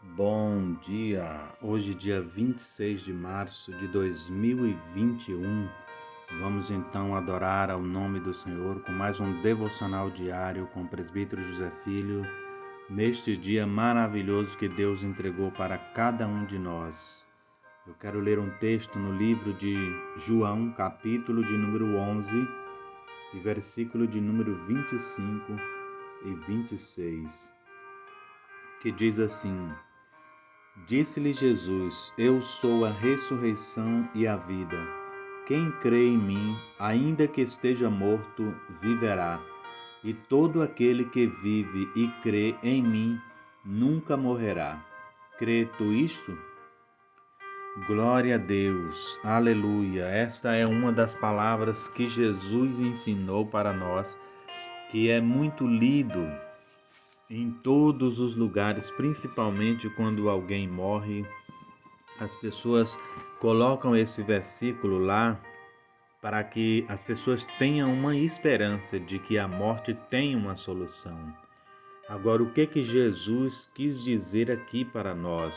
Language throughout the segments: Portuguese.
Bom dia! Hoje, dia 26 de março de 2021, vamos então adorar ao nome do Senhor com mais um devocional diário com o presbítero José Filho, neste dia maravilhoso que Deus entregou para cada um de nós. Eu quero ler um texto no livro de João, capítulo de número 11, e versículo de número 25 e 26, que diz assim: Disse-lhe Jesus: Eu sou a ressurreição e a vida. Quem crê em mim, ainda que esteja morto, viverá. E todo aquele que vive e crê em mim, nunca morrerá. Crê tu isto? Glória a Deus, aleluia. Esta é uma das palavras que Jesus ensinou para nós, que é muito lido em todos os lugares, principalmente quando alguém morre. As pessoas colocam esse versículo lá para que as pessoas tenham uma esperança de que a morte tem uma solução. Agora, o que Jesus quis dizer aqui para nós?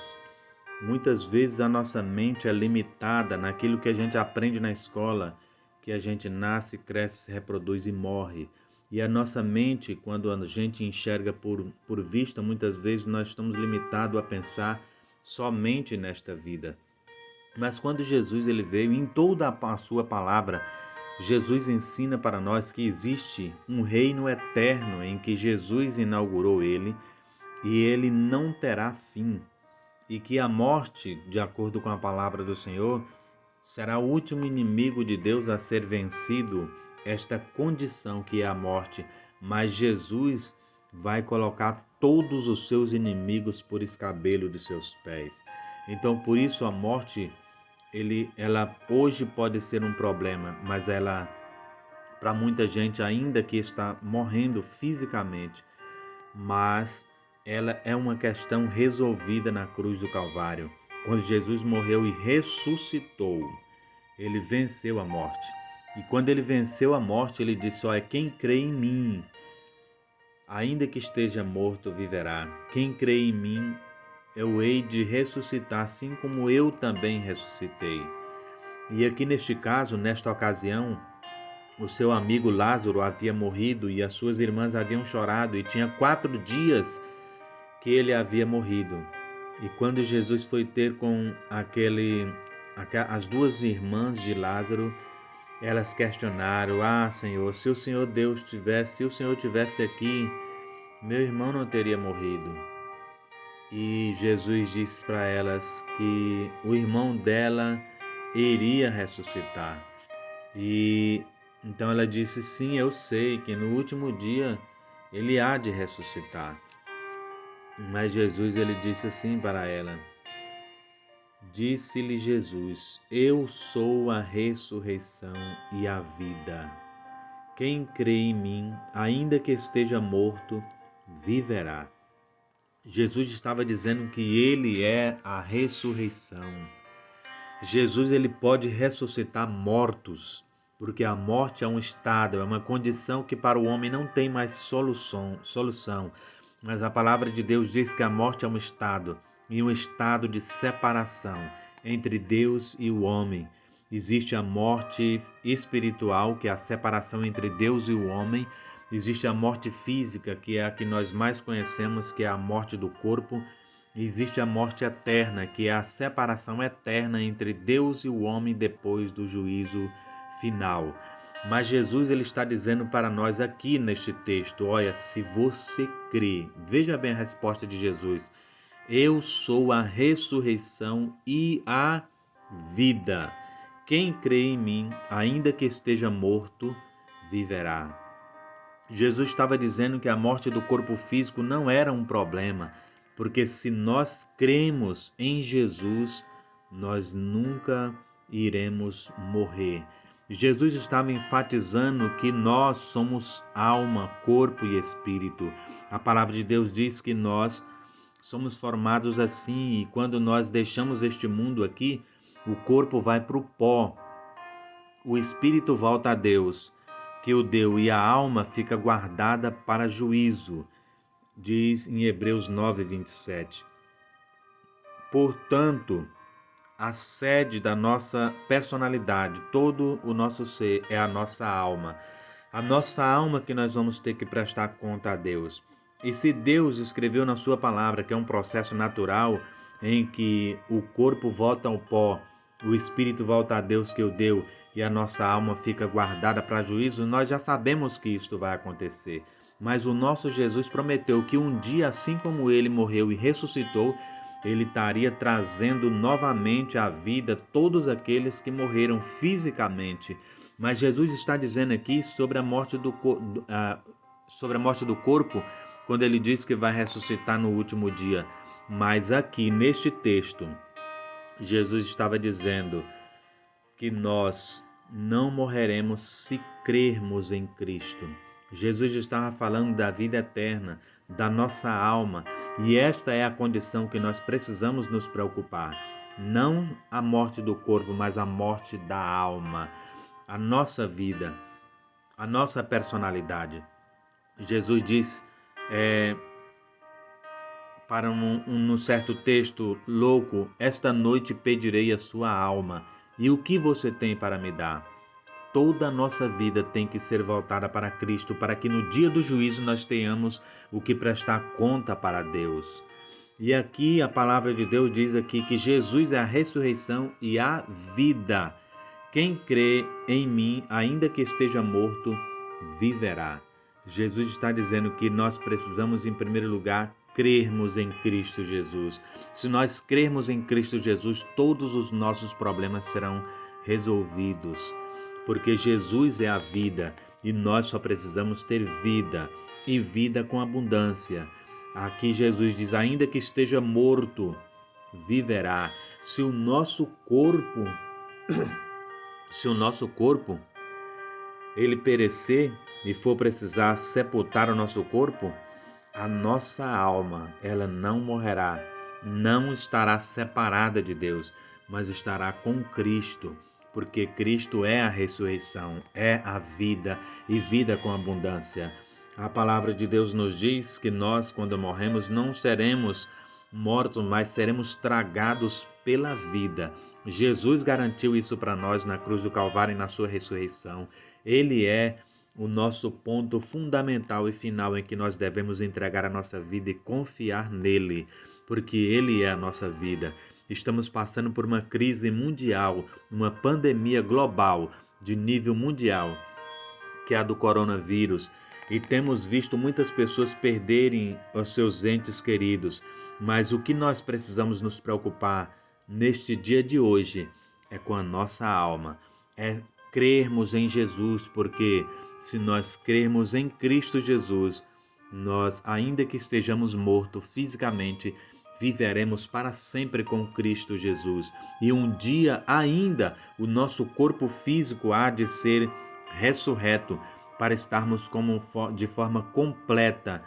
Muitas vezes a nossa mente é limitada naquilo que a gente aprende na escola, que a gente nasce, cresce, se reproduz e morre. E a nossa mente, quando a gente enxerga por vista, muitas vezes nós estamos limitados a pensar somente nesta vida. Mas quando Jesus ele veio, em toda a sua palavra, Jesus ensina para nós que existe um reino eterno em que Jesus inaugurou ele e ele não terá fim. E que a morte, de acordo com a palavra do Senhor, será o último inimigo de Deus a ser vencido, esta condição que é a morte. Mas Jesus vai colocar todos os seus inimigos por escabelo de seus pés. Então, por isso a morte, ela hoje pode ser um problema, mas ela, para muita gente, ainda que está morrendo fisicamente, mas ela é uma questão resolvida na cruz do Calvário. Quando Jesus morreu e ressuscitou, ele venceu a morte. E quando ele venceu a morte, ele disse: olha, quem crê em mim, ainda que esteja morto, viverá. Quem crê em mim, eu hei de ressuscitar, assim como eu também ressuscitei. E aqui neste caso, nesta ocasião, o seu amigo Lázaro havia morrido e as suas irmãs haviam chorado, e tinha 4 dias que ele havia morrido. E quando Jesus foi ter com as duas irmãs de Lázaro, elas questionaram: Senhor, se o Senhor tivesse aqui, meu irmão não teria morrido. E Jesus disse para elas que o irmão dela iria ressuscitar. E então ela disse: sim, eu sei que no último dia ele há de ressuscitar. Mas Jesus ele disse assim para ela: Disse-lhe Jesus: Eu sou a ressurreição e a vida. Quem crê em mim, ainda que esteja morto, viverá. Jesus estava dizendo que ele é a ressurreição. Jesus ele pode ressuscitar mortos, porque a morte é um estado, é uma condição que para o homem não tem mais solução. Mas a palavra de Deus diz que a morte é um estado, e um estado de separação entre Deus e o homem. Existe a morte espiritual, que é a separação entre Deus e o homem. Existe a morte física, que é a que nós mais conhecemos, que é a morte do corpo. Existe a morte eterna, que é a separação eterna entre Deus e o homem depois do juízo final. Mas Jesus ele está dizendo para nós aqui neste texto: olha, se você crê, veja bem a resposta de Jesus: eu sou a ressurreição e a vida. Quem crê em mim, ainda que esteja morto, viverá. Jesus estava dizendo que a morte do corpo físico não era um problema, porque se nós cremos em Jesus, nós nunca iremos morrer. Jesus estava enfatizando que nós somos alma, corpo e espírito. A palavra de Deus diz que nós somos formados assim, e quando nós deixamos este mundo aqui, o corpo vai para o pó, o espírito volta a Deus, que o deu, e a alma fica guardada para juízo, diz em Hebreus 9:27. Portanto, a sede da nossa personalidade, todo o nosso ser é a nossa alma. A nossa alma que nós vamos ter que prestar conta a Deus. E se Deus escreveu na sua palavra que é um processo natural em que o corpo volta ao pó, o espírito volta a Deus que o deu e a nossa alma fica guardada para juízo, nós já sabemos que isto vai acontecer. Mas o nosso Jesus prometeu que um dia, assim como ele morreu e ressuscitou, ele estaria trazendo novamente à vida todos aqueles que morreram fisicamente. Mas Jesus está dizendo aqui sobre a morte do corpo, quando ele diz que vai ressuscitar no último dia. Mas aqui neste texto, Jesus estava dizendo que nós não morreremos se crermos em Cristo. Jesus estava falando da vida eterna, da nossa alma, e esta é a condição que nós precisamos nos preocupar. Não a morte do corpo, mas a morte da alma, a nossa vida, a nossa personalidade. Jesus diz para um certo texto louco: esta noite pedirei a sua alma, e o que você tem para me dar? Toda a nossa vida tem que ser voltada para Cristo, para que no dia do juízo nós tenhamos o que prestar conta para Deus. E aqui a palavra de Deus diz aqui que Jesus é a ressurreição e a vida. Quem crê em mim, ainda que esteja morto, viverá. Jesus está dizendo que nós precisamos, em primeiro lugar, crermos em Cristo Jesus. Se nós crermos em Cristo Jesus, todos os nossos problemas serão resolvidos. Porque Jesus é a vida e nós só precisamos ter vida e vida com abundância. Aqui Jesus diz: ainda que esteja morto, viverá. Se o nosso corpo ele perecer e for precisar sepultar o nosso corpo, a nossa alma, ela não morrerá, não estará separada de Deus, mas estará com Cristo. Porque Cristo é a ressurreição, é a vida e vida com abundância. A palavra de Deus nos diz que nós, quando morremos, não seremos mortos, mas seremos tragados pela vida. Jesus garantiu isso para nós na cruz do Calvário e na sua ressurreição. Ele é o nosso ponto fundamental e final em que nós devemos entregar a nossa vida e confiar nele, porque ele é a nossa vida. Estamos passando por uma crise mundial, uma pandemia global de nível mundial, que é a do coronavírus, e temos visto muitas pessoas perderem os seus entes queridos. Mas o que nós precisamos nos preocupar neste dia de hoje é com a nossa alma, é crermos em Jesus, porque se nós crermos em Cristo Jesus, nós, ainda que estejamos mortos fisicamente, viveremos para sempre com Cristo Jesus. E um dia ainda o nosso corpo físico há de ser ressurreto para estarmos de forma completa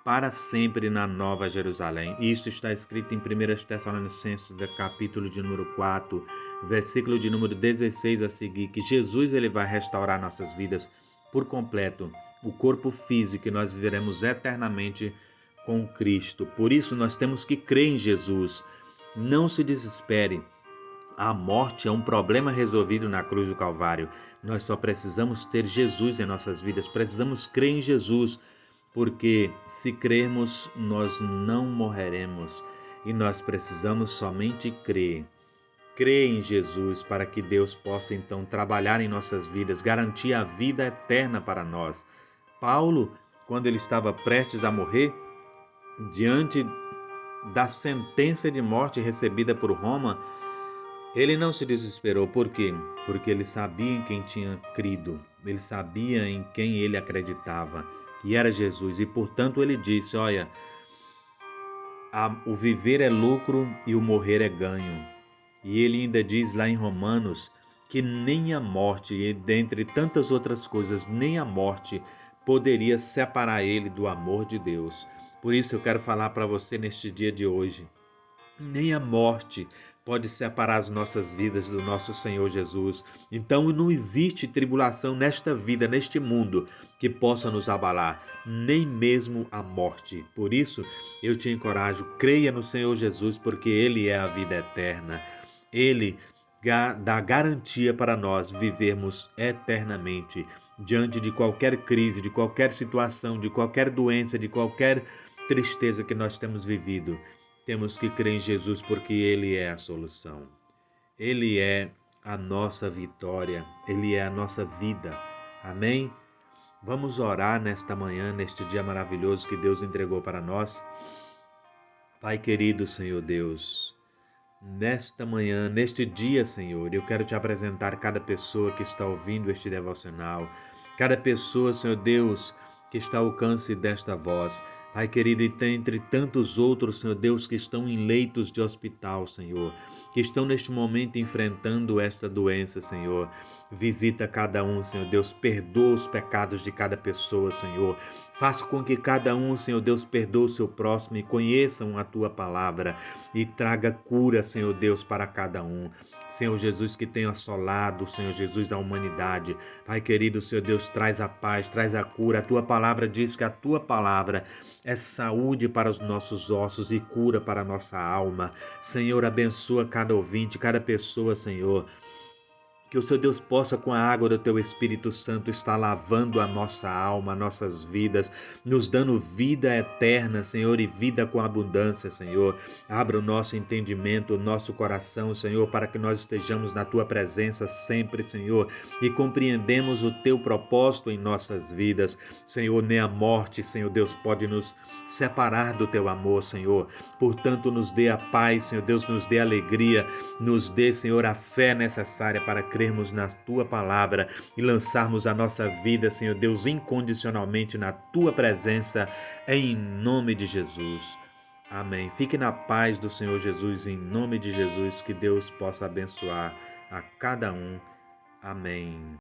para sempre na Nova Jerusalém. Isso está escrito em 1 Tessalonicenses, capítulo de número 4, versículo de número 16 a seguir, que Jesus ele vai restaurar nossas vidas por completo, o corpo físico, e nós viveremos eternamente com Cristo. Por isso nós temos que crer em Jesus. Não se desespere. A morte é um problema resolvido na cruz do Calvário. Nós só precisamos ter Jesus em nossas vidas. Precisamos crer em Jesus, porque se crermos, nós não morreremos. E nós precisamos somente crer. Crer em Jesus para que Deus possa então trabalhar em nossas vidas, garantir a vida eterna para nós. Paulo, quando ele estava prestes a morrer, diante da sentença de morte recebida por Roma, ele não se desesperou. Por quê? Porque ele sabia em quem tinha crido, ele sabia em quem ele acreditava, que era Jesus. E portanto ele disse: olha, o viver é lucro e o morrer é ganho. E ele ainda diz lá em Romanos que nem a morte, e dentre tantas outras coisas, nem a morte poderia separar ele do amor de Deus. Por isso eu quero falar para você neste dia de hoje: nem a morte pode separar as nossas vidas do nosso Senhor Jesus. Então não existe tribulação nesta vida, neste mundo, que possa nos abalar, nem mesmo a morte. Por isso, eu te encorajo, creia no Senhor Jesus, porque Ele é a vida eterna. Ele dá garantia para nós vivermos eternamente diante de qualquer crise, de qualquer situação, de qualquer doença, de qualquer tristeza que nós temos vivido. Temos que crer em Jesus porque Ele é a solução. Ele é a nossa vitória, Ele é a nossa vida. Amém? Vamos orar nesta manhã, neste dia maravilhoso que Deus entregou para nós. Pai querido, Senhor Deus, nesta manhã, neste dia, Senhor, eu quero te apresentar cada pessoa que está ouvindo este devocional, cada pessoa, Senhor Deus, que está ao alcance desta voz. Pai querido, e tem entre tantos outros, Senhor Deus, que estão em leitos de hospital, Senhor, que estão neste momento enfrentando esta doença, Senhor. Visita cada um, Senhor Deus, perdoa os pecados de cada pessoa, Senhor. Faça com que cada um, Senhor Deus, perdoe o seu próximo e conheçam a Tua palavra e traga cura, Senhor Deus, para cada um. Senhor Jesus, que tem assolado, Senhor Jesus, a humanidade. Pai querido, Senhor Deus, traz a paz, traz a cura. A Tua palavra diz que a Tua palavra é saúde para os nossos ossos e cura para a nossa alma. Senhor, abençoa cada ouvinte, cada pessoa, Senhor. Que o Senhor Deus possa, com a água do Teu Espírito Santo, estar lavando a nossa alma, nossas vidas, nos dando vida eterna, Senhor, e vida com abundância, Senhor. Abra o nosso entendimento, o nosso coração, Senhor, para que nós estejamos na Tua presença sempre, Senhor, e compreendemos o Teu propósito em nossas vidas. Senhor, nem a morte, Senhor Deus, pode nos separar do Teu amor, Senhor. Portanto, nos dê a paz, Senhor Deus, nos dê alegria, nos dê, Senhor, a fé necessária para crermos na Tua palavra e lançarmos a nossa vida, Senhor Deus, incondicionalmente na Tua presença, em nome de Jesus. Amém. Fique na paz do Senhor Jesus, em nome de Jesus, que Deus possa abençoar a cada um. Amém.